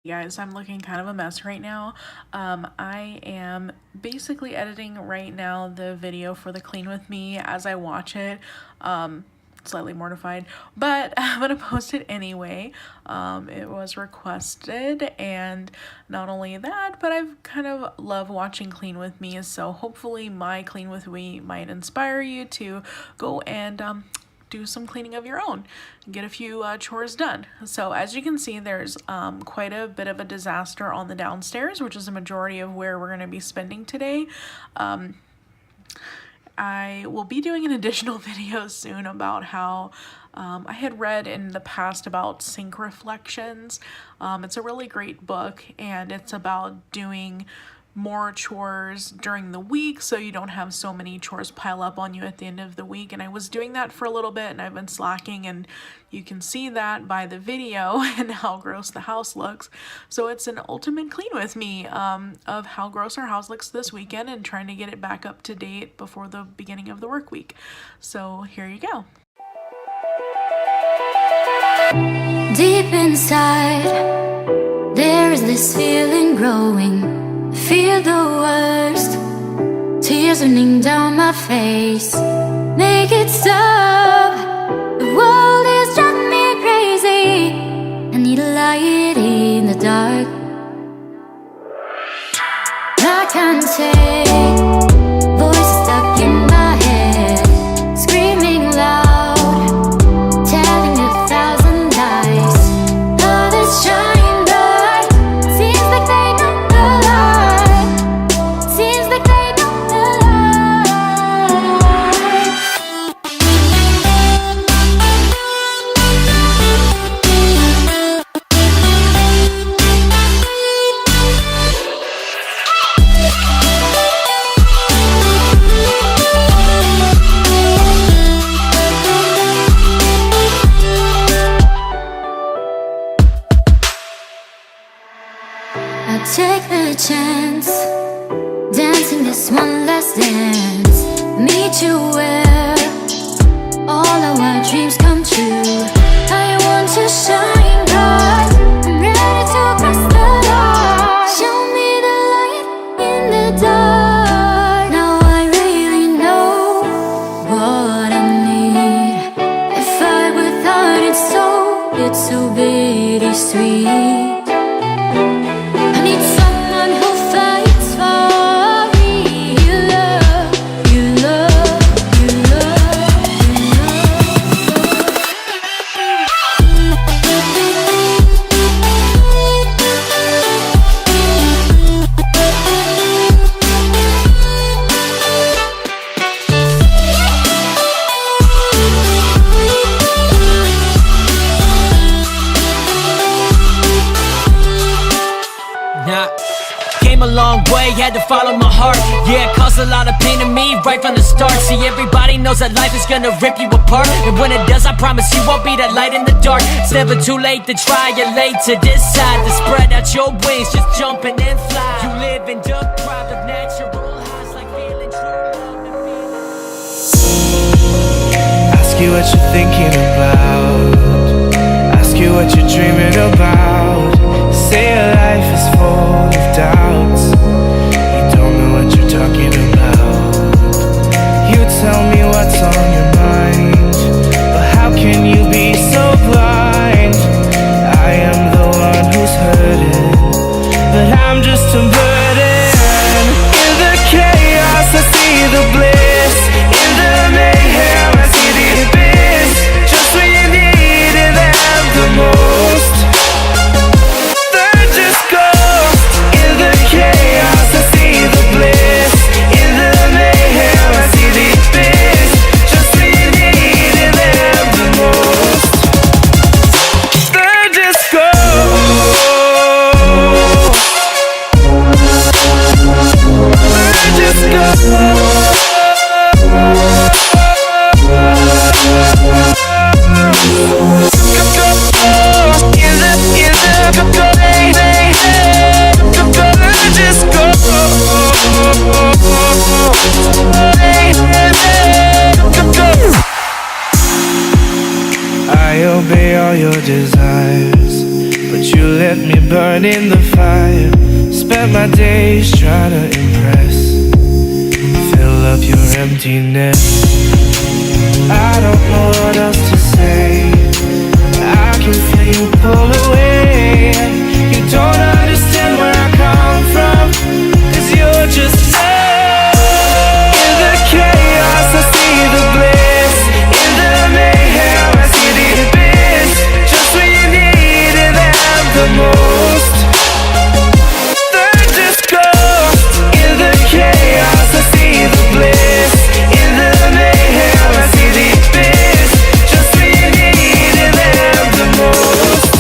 Guys, I'm looking kind of a mess right now. I am basically editing right now the video for the Clean With Me as I watch it. Slightly mortified, but I'm gonna post it anyway. It was requested, and not only that, but I've kind of love watching Clean With Me, so hopefully my Clean With Me might inspire you to go and do some cleaning of your own and get a few chores done. So as you can see, there's quite a bit of a disaster on the downstairs, which is the majority of where we're going to be spending today. I will be doing an additional video soon about how I had read in the past about Sink Reflections. It's a really great book, and it's about doing more chores during the week so you don't have so many chores pile up on you at the end of the week. And I was doing that for a little bit, and I've been slacking, and you can see that by the video and how gross the house looks. So it's an ultimate Clean With Me of how gross our house looks this weekend and trying to get it back up to date before the beginning of the work week. So here you go. Deep inside, there is this feeling growing. Feel the worst, tears running down my face. Make it stop, the world is driving me crazy. I need a light in the dark. I can't take voices stuck in my head, screaming loud, telling 1,000 lies. Others shine bright, seems like they know the light, seems like they know the I take the chance, dancing this one last dance. Meet you where all of our dreams come true. I want to shine bright, I'm ready to cross the line. Show me the light in the dark. Now I really know what I need. A fight without its soul, it's so bittersweet. I need someone who fights for me. You love, you love, you love, Nah, came a long way, had to follow my heart. Yeah, it caused a lot of pain to me right from the start. See, everybody knows that life is gonna rip you apart, and when it does, I promise you won't be that light in the dark. It's never too late to try, you're late to decide to spread out your wings, just jumping and fly. You live in deprived of natural highs, like feeling true love and feeling. Ask you what you're thinking about, ask you what you're dreaming about. Say your life is full of doubts, you don't know what you're talking about. You tell me what's on your mind, but how can you be so blind? I am the one who's hurting, but I'm just a burden. In the chaos I see the bliss, in the mayhem I see the abyss. Just when you needed them the most, burning the fire. Spent my days trying to impress. Fill up your emptiness. I don't know what else to say. I can feel you pull away. You don't understand where I come from, 'cause you're just love. In the chaos I see the bliss. In the mayhem I see the abyss. Just when you needed them the most, they're just ghosts. In the chaos I see the bliss. In the mayhem I see the abyss. Just when you needed them the most,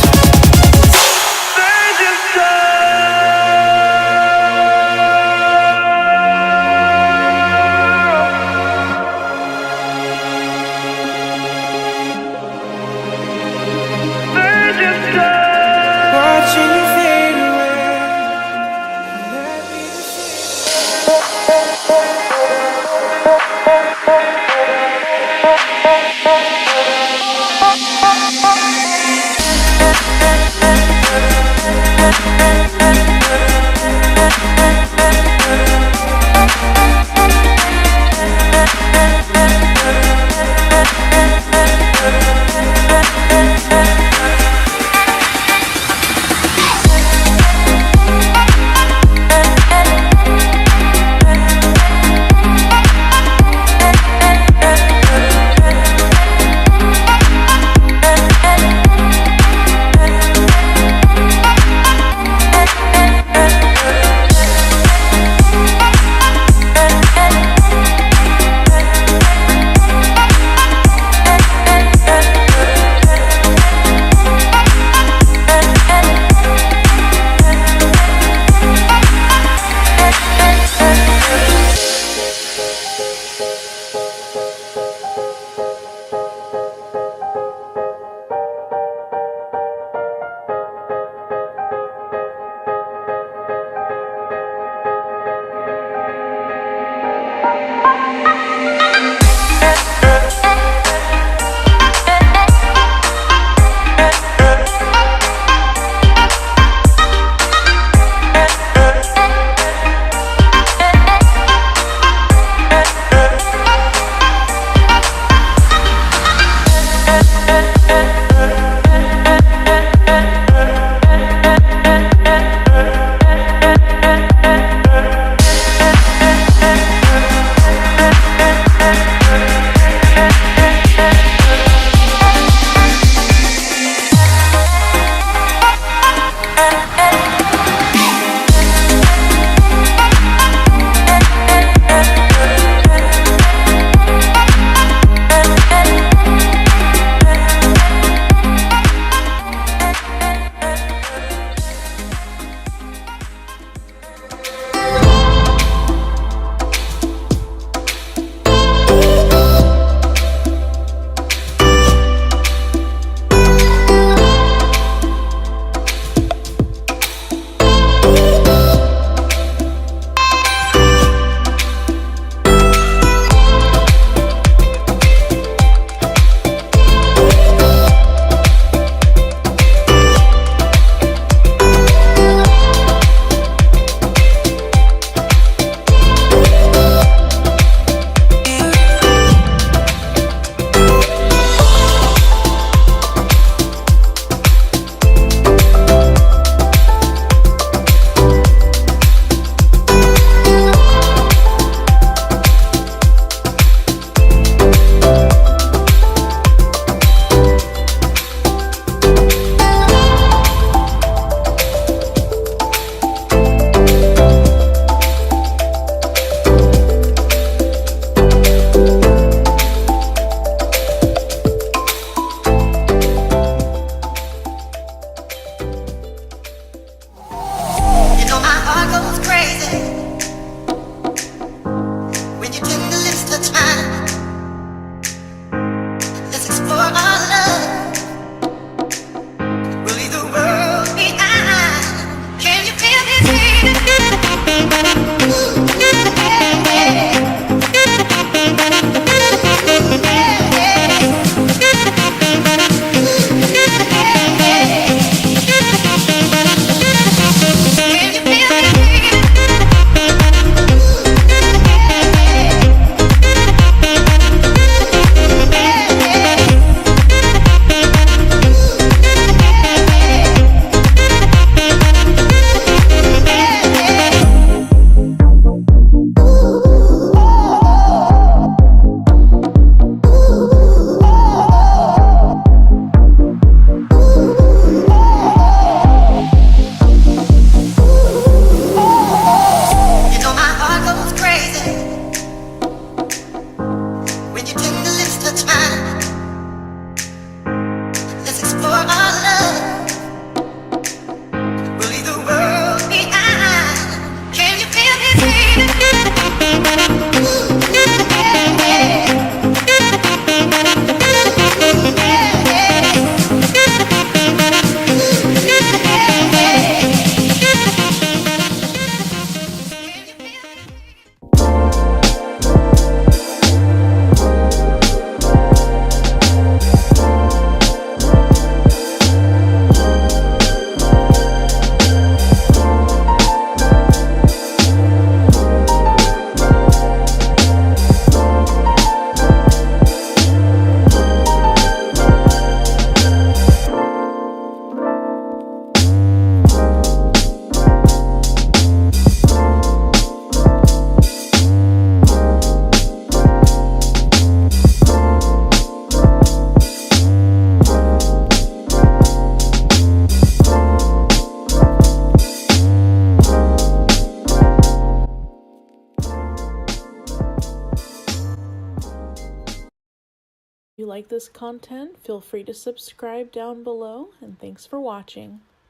like this content, feel free to subscribe down below, and thanks for watching.